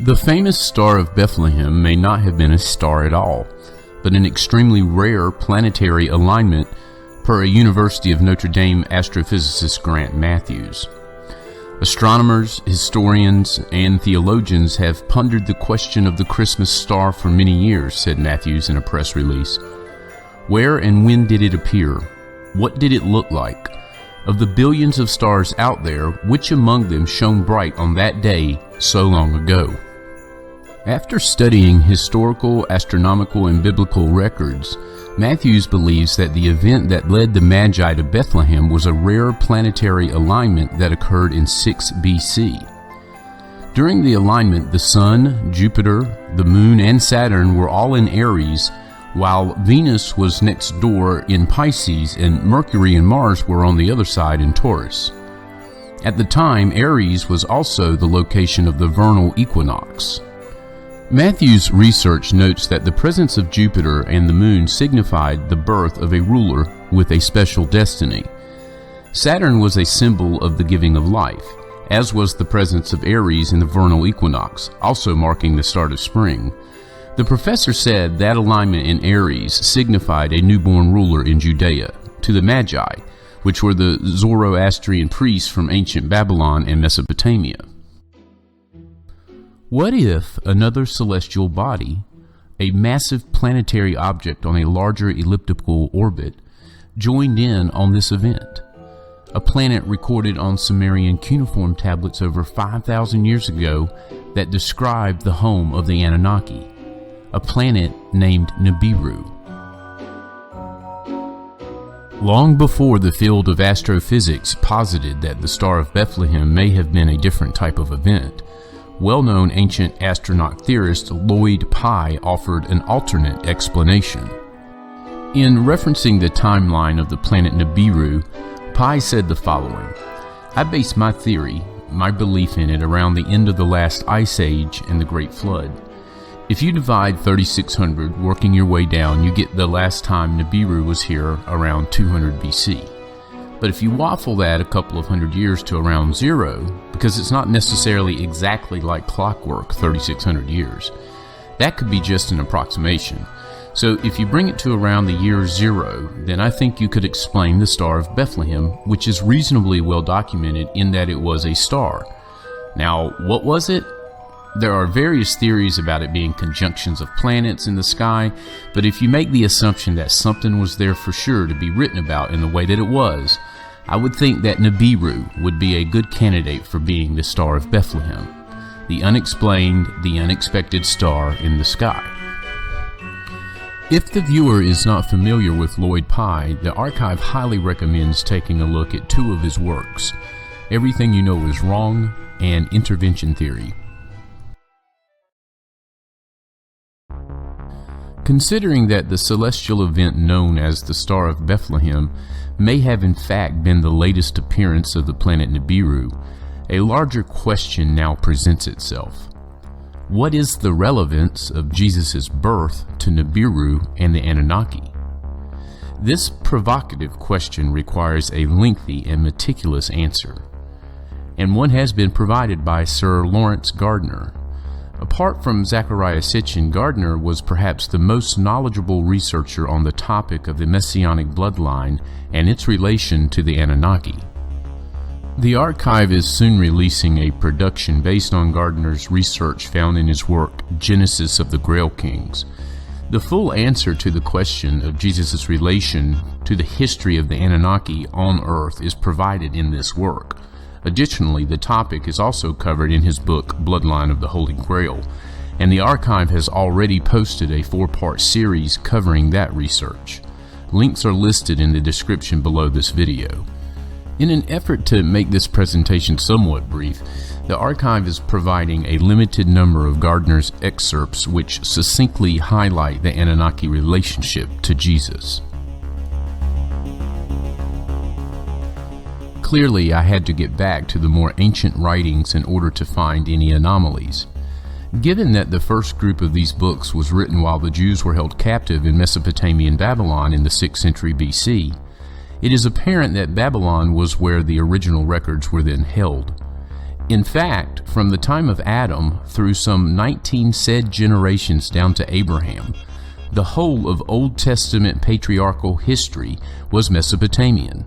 The famous Star of Bethlehem may not have been a star at all, but an extremely rare planetary alignment per a University of Notre Dame astrophysicist Grant Matthews. Astronomers, historians, and theologians have pondered the question of the Christmas star for many years, said Matthews in a press release. Where and when did it appear? What did it look like? Of the billions of stars out there, which among them shone bright on that day so long ago? After studying historical, astronomical, and biblical records, Matthews believes that the event that led the Magi to Bethlehem was a rare planetary alignment that occurred in 6 BC. During the alignment, the Sun, Jupiter, the Moon, and Saturn were all in Aries, while Venus was next door in Pisces and Mercury and Mars were on the other side in Taurus. At the time, Aries was also the location of the vernal equinox. Matthews' research notes that the presence of Jupiter and the Moon signified the birth of a ruler with a special destiny. Saturn was a symbol of the giving of life, as was the presence of Aries in the vernal equinox, also marking the start of spring. The professor said that alignment in Aries signified a newborn ruler in Judea, to the Magi, which were the Zoroastrian priests from ancient Babylon and Mesopotamia. What if another celestial body, a massive planetary object on a larger elliptical orbit, joined in on this event? A planet recorded on Sumerian cuneiform tablets over 5,000 years ago that described the home of the Anunnaki, a planet named Nibiru. Long before the field of astrophysics posited that the Star of Bethlehem may have been a different type of event, well-known ancient astronaut theorist Lloyd Pye offered an alternate explanation. In referencing the timeline of the planet Nibiru, Pye said the following: "I base my theory, my belief in it, around the end of the last ice age and the Great Flood. If you divide 3600, working your way down, you get the last time Nibiru was here around 200 BC. But if you waffle that a couple of hundred years to around zero, because it's not necessarily exactly like clockwork 3600 years, that could be just an approximation. So if you bring it to around the year zero, then I think you could explain the Star of Bethlehem, which is reasonably well documented in that it was a star. Now, what was it? There are various theories about it being conjunctions of planets in the sky, but if you make the assumption that something was there for sure to be written about in the way that it was, I would think that Nibiru would be a good candidate for being the Star of Bethlehem, the unexplained, the unexpected star in the sky." If the viewer is not familiar with Lloyd Pye, the archive highly recommends taking a look at 2 of his works, Everything You Know Is Wrong and Intervention Theory. Considering that the celestial event known as the Star of Bethlehem may have in fact been the latest appearance of the planet Nibiru, a larger question now presents itself. What is the relevance of Jesus' birth to Nibiru and the Anunnaki? This provocative question requires a lengthy and meticulous answer, and one has been provided by Sir Lawrence Gardner. Apart from Zechariah Sitchin, Gardner was perhaps the most knowledgeable researcher on the topic of the Messianic bloodline and its relation to the Anunnaki. The archive is soon releasing a production based on Gardner's research found in his work, Genesis of the Grail Kings. The full answer to the question of Jesus' relation to the history of the Anunnaki on Earth is provided in this work. Additionally, the topic is also covered in his book, Bloodline of the Holy Grail, and the archive has already posted a 4-part series covering that research. Links are listed in the description below this video. In an effort to make this presentation somewhat brief, the archive is providing a limited number of Gardner's excerpts which succinctly highlight the Anunnaki relationship to Jesus. Clearly, I had to get back to the more ancient writings in order to find any anomalies. Given that the first group of these books was written while the Jews were held captive in Mesopotamian Babylon in the 6th century BC, it is apparent that Babylon was where the original records were then held. In fact, from the time of Adam through some 19 said generations down to Abraham, the whole of Old Testament patriarchal history was Mesopotamian.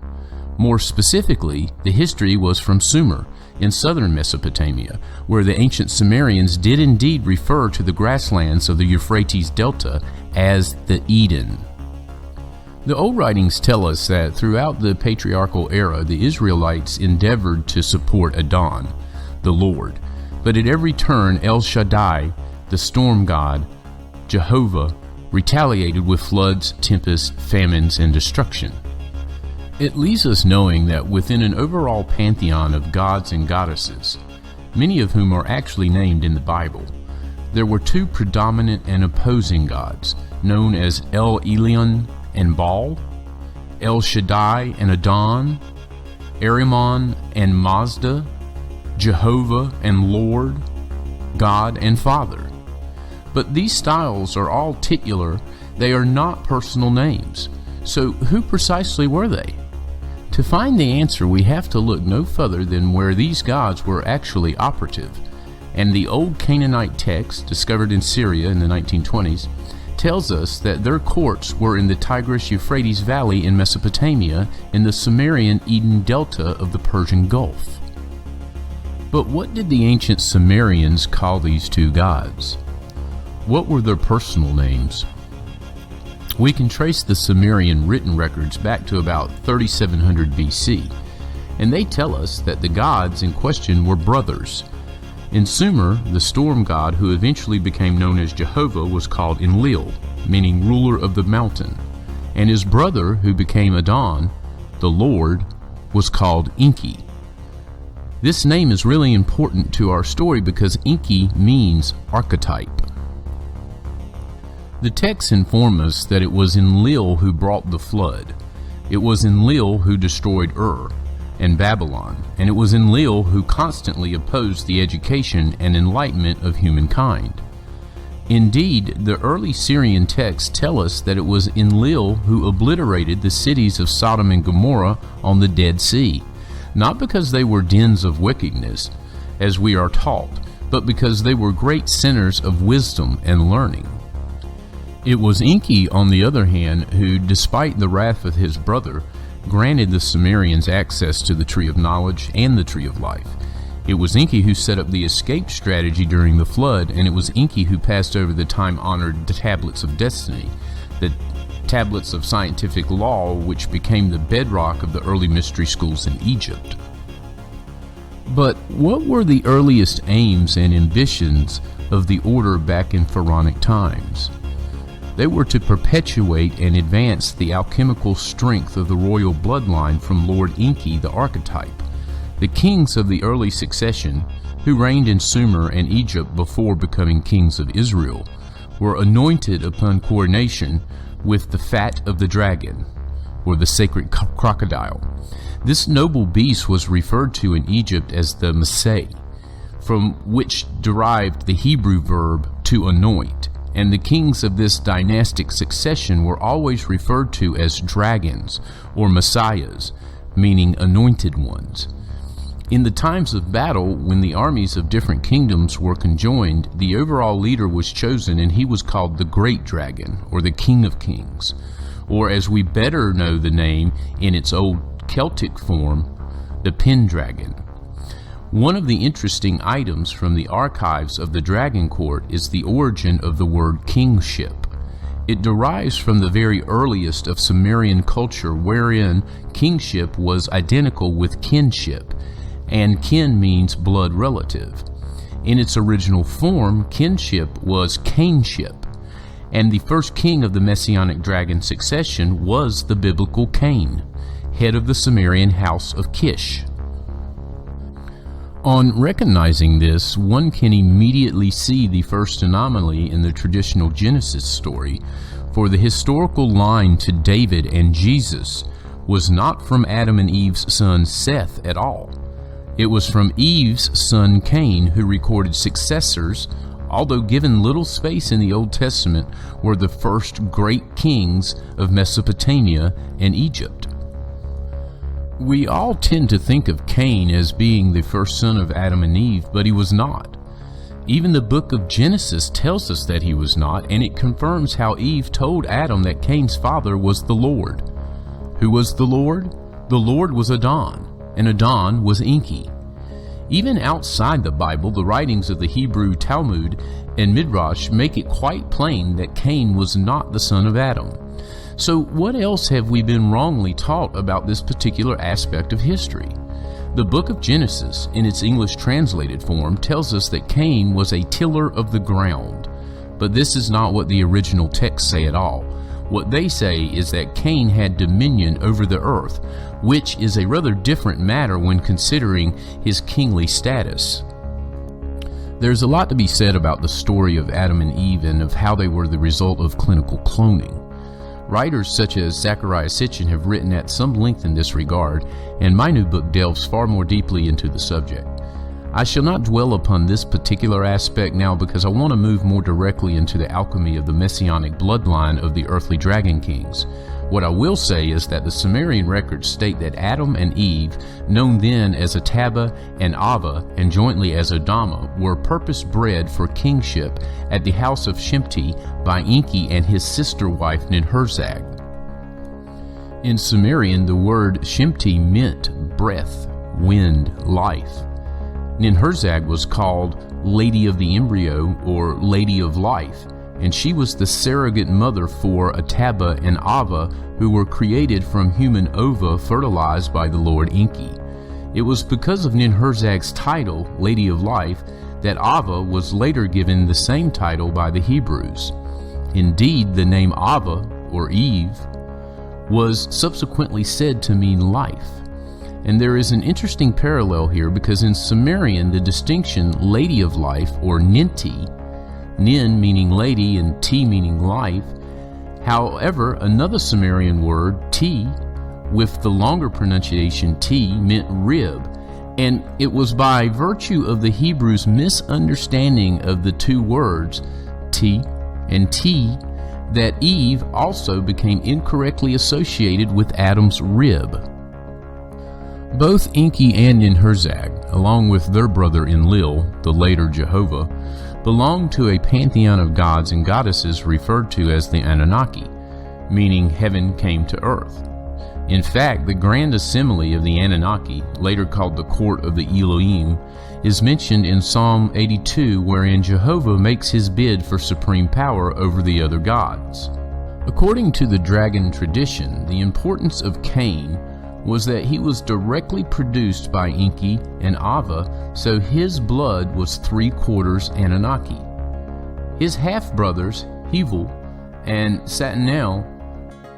More specifically, the history was from Sumer in southern Mesopotamia, where the ancient Sumerians did indeed refer to the grasslands of the Euphrates Delta as the Eden. The old writings tell us that throughout the patriarchal era, the Israelites endeavored to support Adon, the Lord, but at every turn El Shaddai, the storm god, Jehovah, retaliated with floods, tempests, famines, and destruction. It leaves us knowing that within an overall pantheon of gods and goddesses, many of whom are actually named in the Bible, there were two predominant and opposing gods, known as El Elyon and Baal, El Shaddai and Adon, Ahriman and Mazda, Jehovah and Lord, God and Father. But these styles are all titular, they are not personal names. So who precisely were they? To find the answer, we have to look no further than where these gods were actually operative. And the old Canaanite text, discovered in Syria in the 1920s, tells us that their courts were in the Tigris-Euphrates Valley in Mesopotamia in the Sumerian Eden Delta of the Persian Gulf. But what did the ancient Sumerians call these two gods? What were their personal names? We can trace the Sumerian written records back to about 3700 BC, and they tell us that the gods in question were brothers. In Sumer, the storm god who eventually became known as Jehovah was called Enlil, meaning ruler of the mountain, and his brother who became Adon, the Lord, was called Enki. This name is really important to our story because Enki means archetype. The texts inform us that it was Enlil who brought the flood. It was Enlil who destroyed Ur and Babylon, and it was Enlil who constantly opposed the education and enlightenment of humankind. Indeed, the early Syrian texts tell us that it was Enlil who obliterated the cities of Sodom and Gomorrah on the Dead Sea, not because they were dens of wickedness, as we are taught, but because they were great centers of wisdom and learning. It was Enki, on the other hand, who, despite the wrath of his brother, granted the Sumerians access to the Tree of Knowledge and the Tree of Life. It was Enki who set up the escape strategy during the flood, and it was Enki who passed over the time-honored Tablets of Destiny, the tablets of scientific law which became the bedrock of the early mystery schools in Egypt. But what were the earliest aims and ambitions of the order back in pharaonic times? They were to perpetuate and advance the alchemical strength of the royal bloodline from Lord Enki, the archetype. The kings of the early succession, who reigned in Sumer and Egypt before becoming kings of Israel, were anointed upon coronation with the fat of the dragon, or the sacred crocodile. This noble beast was referred to in Egypt as the Messiah, from which derived the Hebrew verb to anoint. And the kings of this dynastic succession were always referred to as dragons or messiahs, meaning anointed ones. In the times of battle, when the armies of different kingdoms were conjoined, the overall leader was chosen, and he was called the Great Dragon, or the King of Kings, or as we better know the name in its old Celtic form, the Pendragon. One of the interesting items from the archives of the Dragon Court is the origin of the word kingship. It derives from the very earliest of Sumerian culture, wherein kingship was identical with kinship, and kin means blood relative. In its original form, kinship was Cainship, and the first king of the Messianic dragon succession was the biblical Cain, head of the Sumerian house of Kish. On recognizing this, one can immediately see the first anomaly in the traditional Genesis story, for the historical line to David and Jesus was not from Adam and Eve's son Seth at all. It was from Eve's son Cain, who recorded successors, although given little space in the Old Testament, were the first great kings of Mesopotamia and Egypt. We all tend to think of Cain as being the first son of Adam and Eve, but he was not. Even the book of Genesis tells us that he was not, and it confirms how Eve told Adam that Cain's father was the Lord. Who was the Lord? The Lord was Adon, and Adon was Enki. Even outside the Bible, the writings of the Hebrew Talmud and Midrash make it quite plain that Cain was not the son of Adam. So what else have we been wrongly taught about this particular aspect of history? The book of Genesis, in its English translated form, tells us that Cain was a tiller of the ground. But this is not what the original texts say at all. What they say is that Cain had dominion over the earth, which is a rather different matter when considering his kingly status. There's a lot to be said about the story of Adam and Eve and of how they were the result of clinical cloning. Writers such as Zecharia Sitchin have written at some length in this regard, and my new book delves far more deeply into the subject. I shall not dwell upon this particular aspect now because I want to move more directly into the alchemy of the messianic bloodline of the earthly dragon kings. What I will say is that the Sumerian records state that Adam and Eve, known then as Ataba and Ava and jointly as Adama, were purpose-bred for kingship at the house of Shemti by Enki and his sister wife Ninhursag. In Sumerian, the word Shemti meant breath, wind, life. Ninhursag was called Lady of the Embryo or Lady of Life, and she was the surrogate mother for Ataba and Ava, who were created from human ova fertilized by the Lord Enki. It was because of Ninhursag's title, Lady of Life, that Ava was later given the same title by the Hebrews. Indeed, the name Ava, or Eve, was subsequently said to mean life. And there is an interesting parallel here because in Sumerian, the distinction Lady of Life, or Ninti, Nin meaning lady and Ti meaning life. However, another Sumerian word, Ti, with the longer pronunciation T, meant rib, and it was by virtue of the Hebrews' misunderstanding of the two words, Ti and T, that Eve also became incorrectly associated with Adam's rib. Both Enki and Ninhursag, along with their brother Enlil, the later Jehovah, belonged to a pantheon of gods and goddesses referred to as the Anunnaki, meaning heaven came to earth. In fact, the grand assembly of the Anunnaki, later called the court of the Elohim, is mentioned in Psalm 82, wherein Jehovah makes his bid for supreme power over the other gods. According to the dragon tradition, the importance of Cain was that he was directly produced by Enki and Ava, so his blood was 3/4 Anunnaki. His half-brothers, Hevel and Satanel,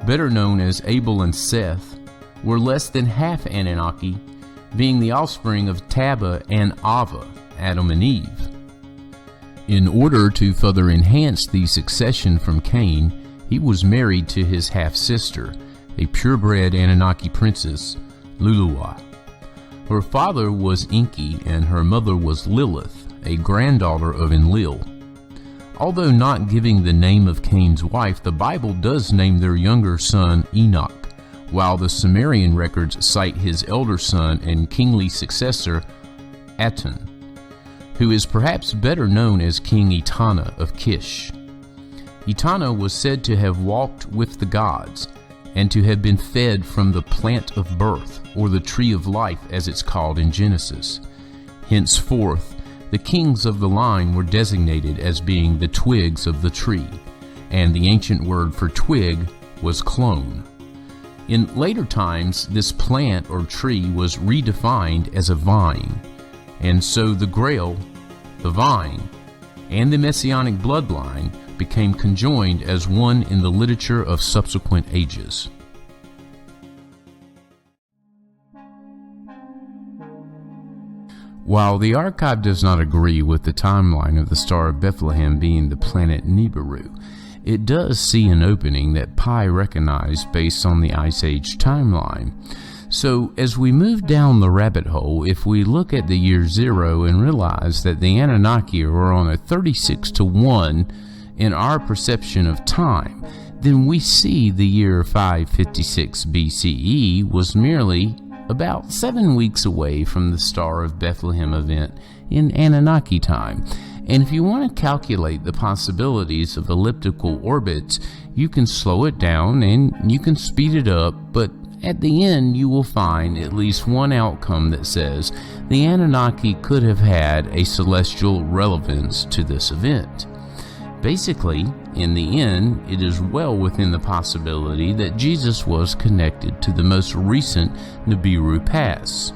better known as Abel and Seth, were less than half Anunnaki, being the offspring of Taba and Ava, Adam and Eve. In order to further enhance the succession from Cain, he was married to his half-sister, a purebred Anunnaki princess, Luluwa. Her father was Enki and her mother was Lilith, a granddaughter of Enlil. Although not giving the name of Cain's wife, the Bible does name their younger son Enoch, while the Sumerian records cite his elder son and kingly successor, Aten, who is perhaps better known as King Etana of Kish. Etana was said to have walked with the gods, and to have been fed from the plant of birth, or the tree of life as it's called in Genesis. Henceforth, the kings of the line were designated as being the twigs of the tree, and the ancient word for twig was clone. In later times, this plant or tree was redefined as a vine, and so the Grail, the vine, and the messianic bloodline became conjoined as one in the literature of subsequent ages. While the archive does not agree with the timeline of the Star of Bethlehem being the planet Nibiru, it does see an opening that Pi recognized based on the Ice Age timeline. So as we move down the rabbit hole, if we look at the year 0 and realize that the Anunnaki are on a 36-1 in our perception of time, then we see the year 556 BCE was merely about 7 weeks away from the Star of Bethlehem event in Anunnaki time. And if you want to calculate the possibilities of elliptical orbits, you can slow it down and you can speed it up, but at the end you will find at least one outcome that says the Anunnaki could have had a celestial relevance to this event. Basically, in the end, it is well within the possibility that Jesus was connected to the most recent Nibiru pass.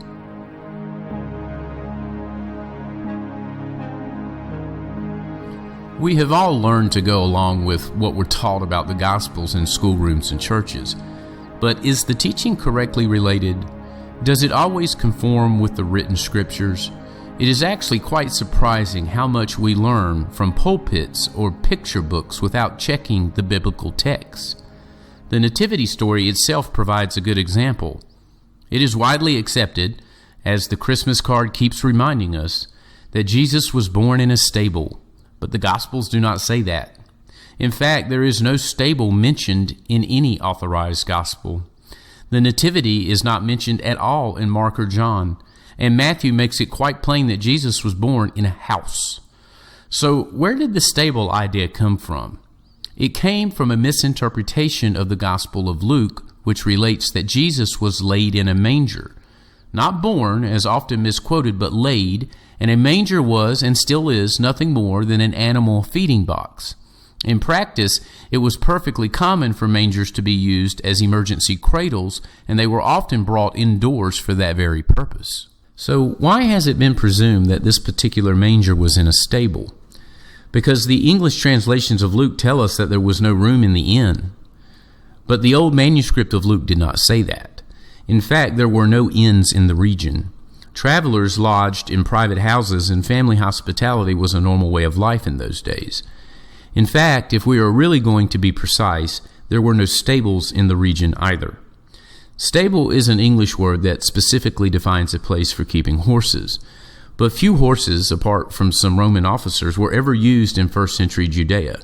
We have all learned to go along with what we're taught about the Gospels in schoolrooms and churches. But is the teaching correctly related? Does it always conform with the written scriptures? It is actually quite surprising how much we learn from pulpits or picture books without checking the biblical text. The Nativity story itself provides a good example. It is widely accepted, as the Christmas card keeps reminding us, that Jesus was born in a stable. But the Gospels do not say that. In fact, there is no stable mentioned in any authorized Gospel. The Nativity is not mentioned at all in Mark or John, and Matthew makes it quite plain that Jesus was born in a house. So where did the stable idea come from? It came from a misinterpretation of the Gospel of Luke, which relates that Jesus was laid in a manger. Not born, as often misquoted, but laid, and a manger was, and still is, nothing more than an animal feeding box. In practice, it was perfectly common for mangers to be used as emergency cradles, and they were often brought indoors for that very purpose. So why has it been presumed that this particular manger was in a stable? Because the English translations of Luke tell us that there was no room in the inn. But the old manuscript of Luke did not say that. In fact, there were no inns in the region. Travelers lodged in private houses, and family hospitality was a normal way of life in those days. In fact, if we are really going to be precise, there were no stables in the region either. Stable is an English word that specifically defines a place for keeping horses. But few horses, apart from some Roman officers, were ever used in first century Judea.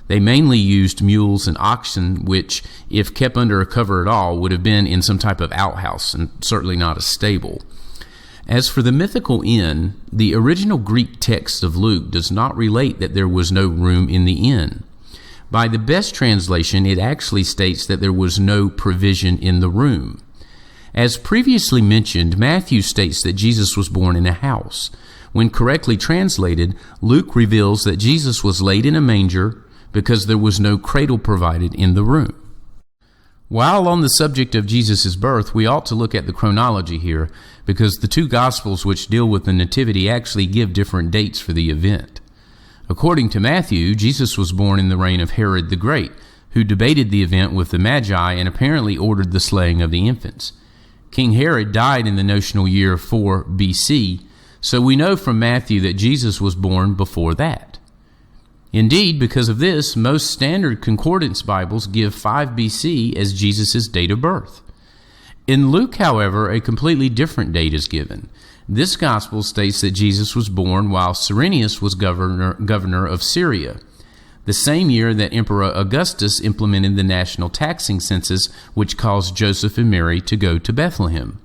They mainly used mules and oxen, which, if kept under a cover at all, would have been in some type of outhouse and certainly not a stable. As for the mythical inn, the original Greek text of Luke does not relate that there was no room in the inn. By the best translation, it actually states that there was no provision in the room. As previously mentioned, Matthew states that Jesus was born in a house. When correctly translated, Luke reveals that Jesus was laid in a manger because there was no cradle provided in the room. While on the subject of Jesus' birth, we ought to look at the chronology here, because the two Gospels which deal with the Nativity actually give different dates for the event. According to Matthew, Jesus was born in the reign of Herod the Great, who debated the event with the Magi and apparently ordered the slaying of the infants. King Herod died in the notional year 4 BC, so we know from Matthew that Jesus was born before that. Indeed, because of this, most standard concordance Bibles give 5 BC as Jesus' date of birth. In Luke, however, a completely different date is given. This gospel states that Jesus was born while Cyrenius was governor of Syria, the same year that Emperor Augustus implemented the national taxing census, which caused Joseph and Mary to go to Bethlehem.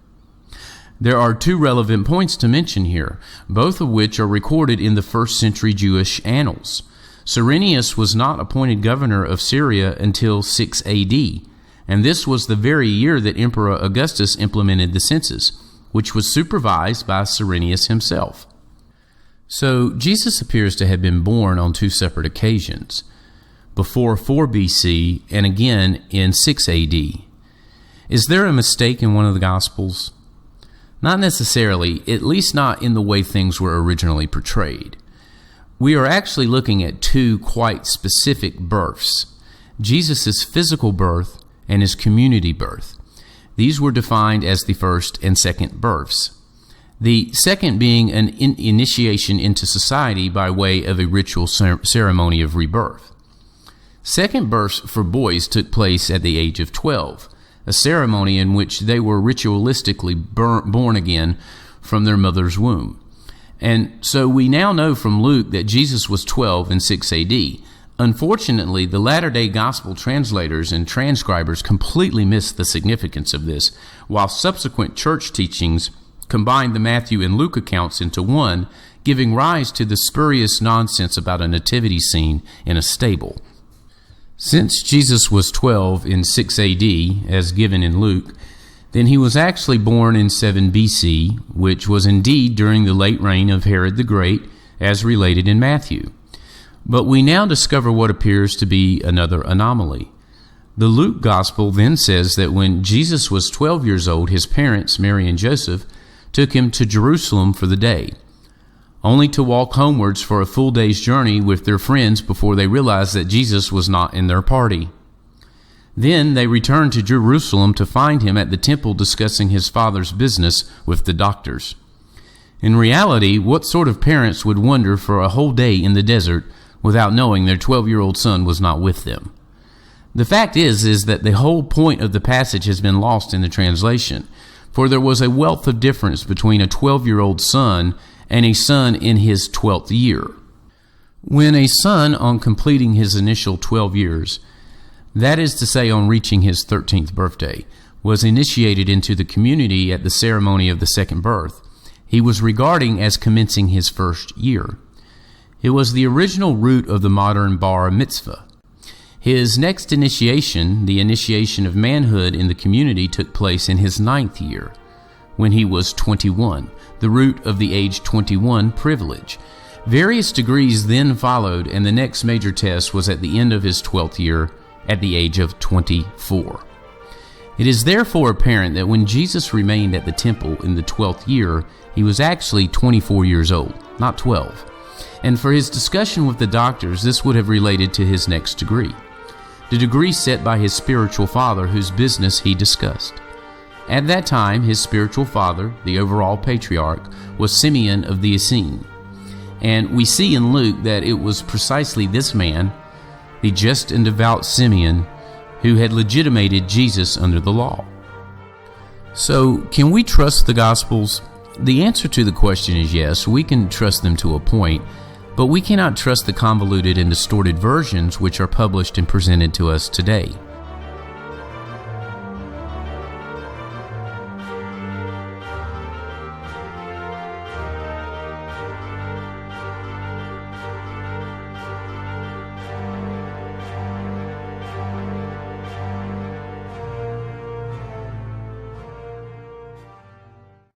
There are two relevant points to mention here, both of which are recorded in the first century Jewish annals. Cyrenius was not appointed governor of Syria until 6 AD, and this was the very year that Emperor Augustus implemented the census, which was supervised by Cyrenius himself. So Jesus appears to have been born on two separate occasions, before 4 BC and again in 6 AD. Is there a mistake in one of the Gospels? Not necessarily, at least not in the way things were originally portrayed. We are actually looking at two quite specific births, Jesus' physical birth and his community birth. These were defined as the first and second births. The second being an initiation into society by way of a ritual ceremony of rebirth. Second births for boys took place at the age of 12, a ceremony in which they were ritualistically born again from their mother's womb. And so we now know from Luke that Jesus was 12 in 6 AD, Unfortunately, the latter-day Gospel translators and transcribers completely missed the significance of this, while subsequent church teachings combined the Matthew and Luke accounts into one, giving rise to the spurious nonsense about a nativity scene in a stable. Since Jesus was 12 in 6 AD, as given in Luke, then he was actually born in 7 BC, which was indeed during the late reign of Herod the Great, as related in Matthew. But we now discover what appears to be another anomaly. The Luke Gospel then says that when Jesus was 12 years old, his parents, Mary and Joseph, took him to Jerusalem for the day, only to walk homewards for a full day's journey with their friends before they realized that Jesus was not in their party. Then they returned to Jerusalem to find him at the temple discussing his father's business with the doctors. In reality, what sort of parents would wander for a whole day in the desert without knowing their 12-year-old son was not with them? The fact is that the whole point of the passage has been lost in the translation, for there was a wealth of difference between a 12-year-old son and a son in his 12th year. When a son, on completing his initial 12 years, that is to say on reaching his 13th birthday, was initiated into the community at the ceremony of the second birth, he was regarding as commencing his first year. It was the original root of the modern bar mitzvah. His next initiation, the initiation of manhood in the community, took place in his 9th year, when he was 21, the root of the age 21 privilege. Various degrees then followed, and the next major test was at the end of his 12th year, at the age of 24. It is therefore apparent that when Jesus remained at the temple in the 12th year, he was actually 24 years old, not 12. And for his discussion with the doctors, this would have related to his next degree, the degree set by his spiritual father, whose business he discussed. At that time, his spiritual father, the overall patriarch, was Simeon of the Essene. And we see in Luke that it was precisely this man, the just and devout Simeon, who had legitimated Jesus under the law. So, can we trust the Gospels? The answer to the question is yes, we can trust them to a point, but we cannot trust the convoluted and distorted versions which are published and presented to us today.